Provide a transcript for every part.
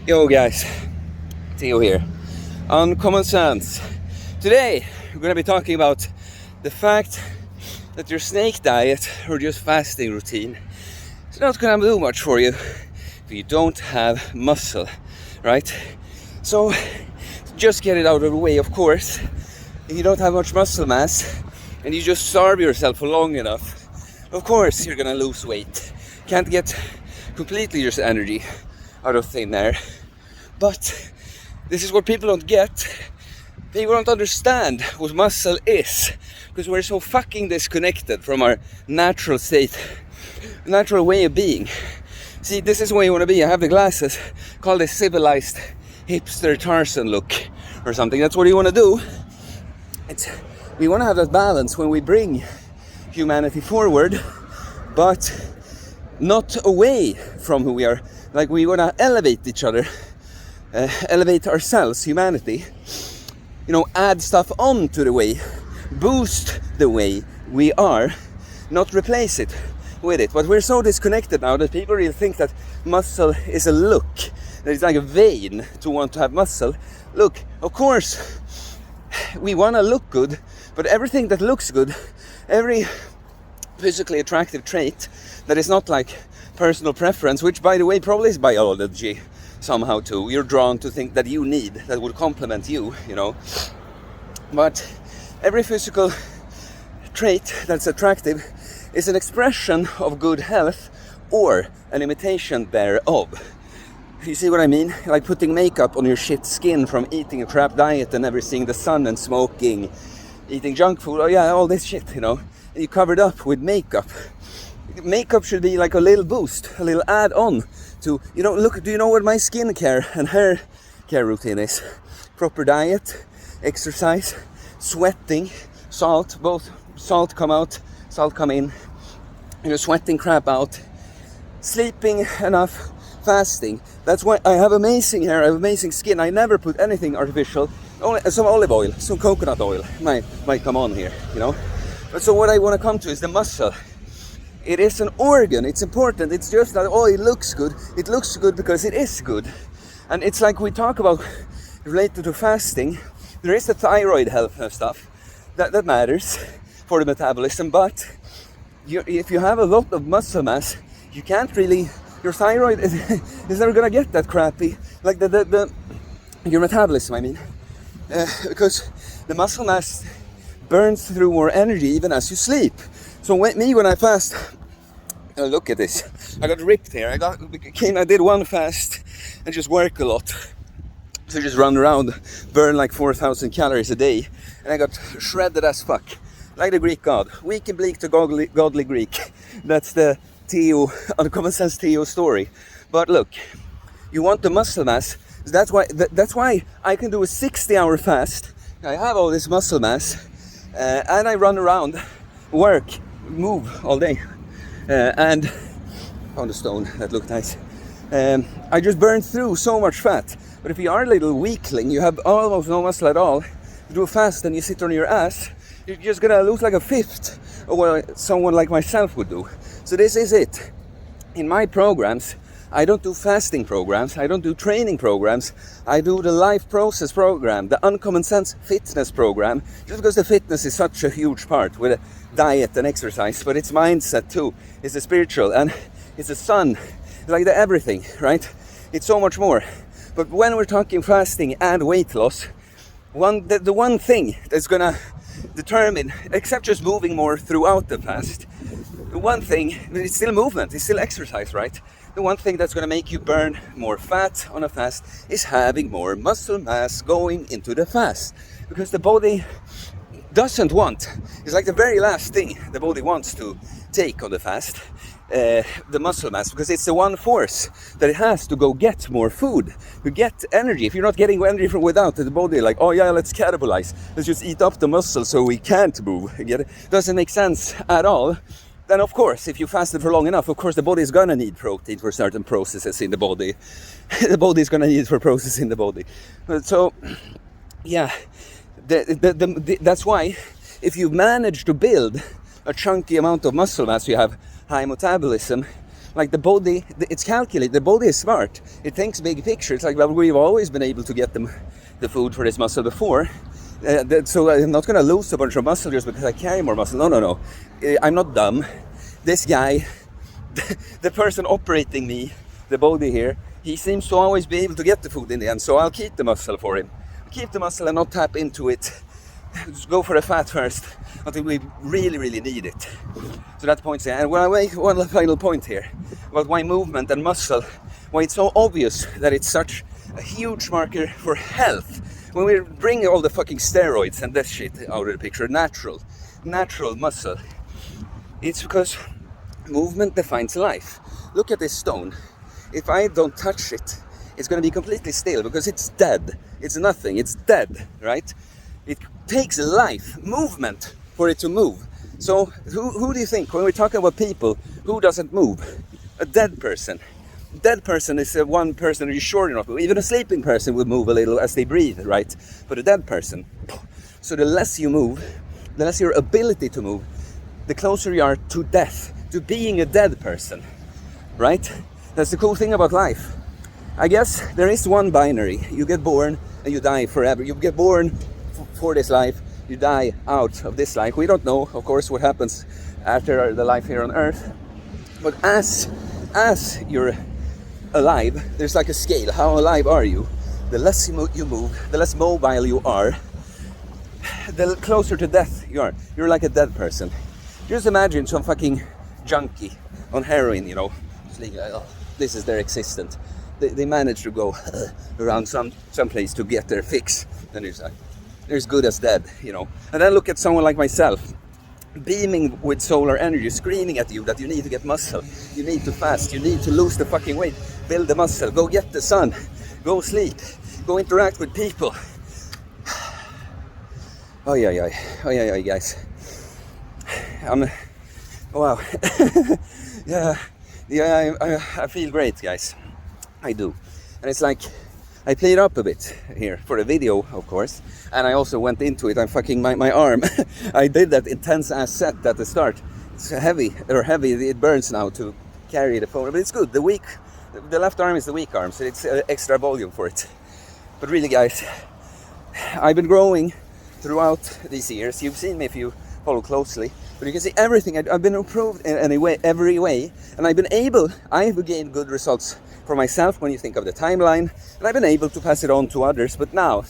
Yo guys, Theo here. Uncommon Sense. Today we're going to be talking about the fact that your snake diet or just fasting routine is not going to do much for you if you don't have muscle, right? So just get it out of the way, of course. If you don't have much muscle mass and you just starve yourself for long enough, of course you're going to lose weight. Can't get completely just energy out of thin air. But this is what people don't get. People don't understand what muscle is, because we're so fucking disconnected from our natural state, natural way of being. See, this is where you want to be. I have the glasses, called a civilized hipster Tarzan look or something. That's what you want to do. We want to have that balance when we bring humanity forward, but not away from who we are. Like, we want to elevate each other, elevate ourselves, humanity, add stuff on to the way, boost the way we are, not replace it with it. But we're so disconnected now that people really think that muscle is a look, that it's like a vein to want to have muscle. Look, of course we want to look good, but everything that looks good, every physically attractive trait that is not like personal preference, which by the way probably is biology somehow too, you're drawn to think that you need, that would complement you, but every physical trait that's attractive is an expression of good health or an imitation thereof. You see what I mean? Like putting makeup on your shit skin from eating a crap diet and never seeing the sun and smoking, eating junk food, all this shit, and you cover it up with makeup. Makeup should be like a little boost, a little add-on to, look, do you know what my skincare and hair care routine is? Proper diet, exercise, sweating, salt, both salt come out, salt come in, sweating crap out, sleeping enough, fasting. That's why I have amazing hair, I have amazing skin. I never put anything artificial, only some olive oil, some coconut oil might come on here, But so what I want to come to is the muscle. It is an organ, it's important. It's just that, it looks good. It looks good because it is good. And it's like we talk about related to fasting. There is the thyroid health and stuff that matters for the metabolism. But if you have a lot of muscle mass, you can't really, your thyroid is never going to get that crappy. Like your metabolism, I mean. Because the muscle mass burns through more energy even as you sleep. So when I fast, look at this. I got ripped here. I did one fast and just work a lot. So just run around, burn like 4,000 calories a day. And I got shredded as fuck. Like the Greek god. Weak and bleak to godly Greek. That's the uncommon sense Theo story. But look, you want the muscle mass. That's why I can do a 60-hour fast. I have all this muscle mass. And I run around, work, move all day, and found a stone that looked nice. I just burned through so much fat. But if you are a little weakling, you have almost no muscle at all, you do a fast and you sit on your ass, you're just gonna lose like a fifth of what someone like myself would do. So this is it. In my programs, I don't do fasting programs, I don't do training programs, I do the life process program, the Uncommon Sense fitness program, just because the fitness is such a huge part with a diet and exercise, but it's mindset too, it's the spiritual, and it's the sun, it's like the everything, right? It's so much more. But when we're talking fasting and weight loss, the one thing that's gonna determine, except just moving more throughout the fast, the one thing, it's still movement, it's still exercise, right? The one thing that's going to make you burn more fat on a fast is having more muscle mass going into the fast. Because the body doesn't want, it's like the very last thing the body wants to take on the fast, the muscle mass, because it's the one force that it has to go get more food, to get energy. If you're not getting energy from without, the body like, oh yeah, let's catabolize, let's just eat up the muscle so we can't move. Get it? Doesn't make sense at all. Then of course, if you fasted for long enough, of course the body is gonna need protein for certain processes in the body. The body is gonna need it for processes in the body. So, yeah, that's why if you manage to build a chunky amount of muscle mass, you have high metabolism. Like the body, it's calculated. The body is smart. It thinks big picture. It's like, well, we've always been able to get the food for this muscle before. So I'm not going to lose a bunch of muscle just because I carry more muscle. No. I'm not dumb. This guy, the person operating me, the body here, he seems to always be able to get the food in the end. So I'll keep the muscle for him. Keep the muscle and not tap into it. Just go for the fat first until we really, really need it. So that point's there. And when I make one final point here about why movement and muscle, why it's so obvious that it's such a huge marker for health. When we bring all the fucking steroids and that shit out of the picture, natural muscle, it's because movement defines life. Look at this stone. If I don't touch it, it's going to be completely still because it's dead. It's nothing. It's dead, right? It takes life, movement, for it to move. So who do you think, when we're talking about people, who doesn't move? A dead person. A dead person is one person who's sure enough. Even a sleeping person would move a little as they breathe, right? But a dead person. So the less you move, the less your ability to move, the closer you are to death, to being a dead person, right? That's the cool thing about life. I guess there is one binary. You get born and you die forever. You get born for this life, you die out of this life. We don't know, of course, what happens after the life here on Earth. But as you're alive, there's like a scale. How alive are you? The less you move, the less mobile you are, the closer to death you are. You're like a dead person. Just imagine some fucking junkie on heroin, you know. Like, oh, this is their existence. They manage to go around some place to get their fix. And they're as good as dead, you know. And then look at someone like myself, beaming with solar energy, screaming at you that you need to get muscle, you need to fast, you need to lose the fucking weight, build the muscle, go get the sun, go sleep, go interact with people. Oh yeah, guys. Wow. I feel great, guys. I do. And it's like, I played up a bit here for the video, of course, and I also went into it. I'm fucking my arm. I did that intense ass set at the start. It's heavy, it burns now to carry the phone, but it's good. The left arm is the weak arm, so it's extra volume for it. But really, guys, I've been growing throughout these years. You've seen me if you follow closely, but you can see everything. I've been improved in every way, and I've gained good results for myself when you think of the timeline, and I've been able to pass it on to others. But now,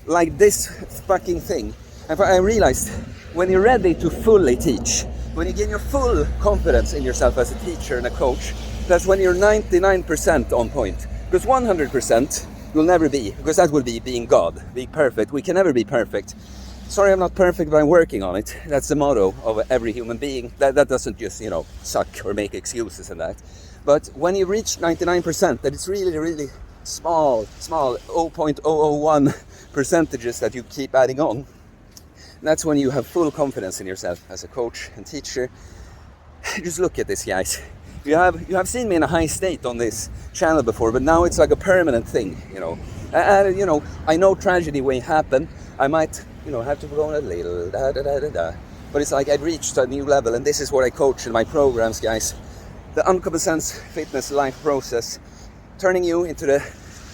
like this fucking thing, I realized when you're ready to fully teach, when you gain your full confidence in yourself as a teacher and a coach, that's when you're 99% on point. Because 100% you'll never be, because that would be being God, being perfect. We can never be perfect. Sorry, I'm not perfect, but I'm working on it. That's the motto of every human being. That doesn't just, suck or make excuses and that. But when you reach 99%, that it's really, really small 0.001 percentages that you keep adding on, that's when you have full confidence in yourself as a coach and teacher. Just look at this, guys. You have seen me in a high state on this channel before, but now it's like a permanent thing, And, I know tragedy will happen. I might, have to go on a little, But it's like I've reached a new level, and this is what I coach in my programs, guys. The Uncommon Sense Fitness Life Process. turning you into the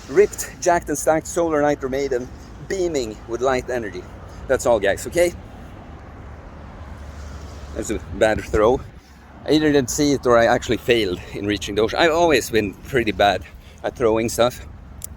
ripped, jacked and stacked solar nighter maiden, beaming with light energy. That's all, guys, okay? That's a bad throw. I either didn't see it or I actually failed in reaching the ocean. I've always been pretty bad at throwing stuff.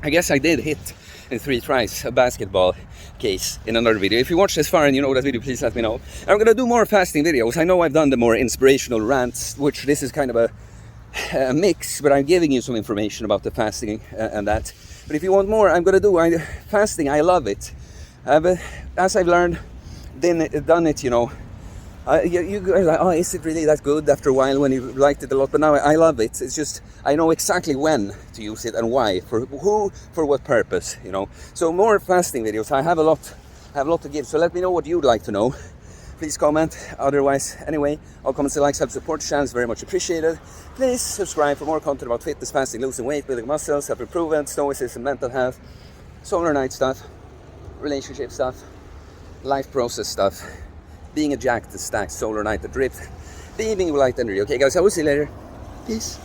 I guess I did hit in 3 tries a basketball case in another video. If you watch this far and you know that video, please let me know. I'm gonna do more fasting videos. I know I've done the more inspirational rants, which this is kind of a mix, but I'm giving you some information about the fasting and that. But if you want more, I'm gonna do fasting. I love it. But as I've learned, done it, you know, you guys are like, oh, is it really that good after a while when you liked it a lot? But now I love it. It's just, I know exactly when to use it and why, for who, for what purpose, you know. So more fasting videos. I have a lot to give. So let me know what you'd like to know. Please comment. Otherwise, anyway, all comments and likes help support the channel. It's very much appreciated. Please subscribe for more content about fitness, fasting, losing weight, building muscles, self-improvement, stoicism, mental health, solar night stuff, relationship stuff, life process stuff, being a jacked, stacked solar night that dripped, beaming with light energy. Okay, guys, I will see you later. Peace.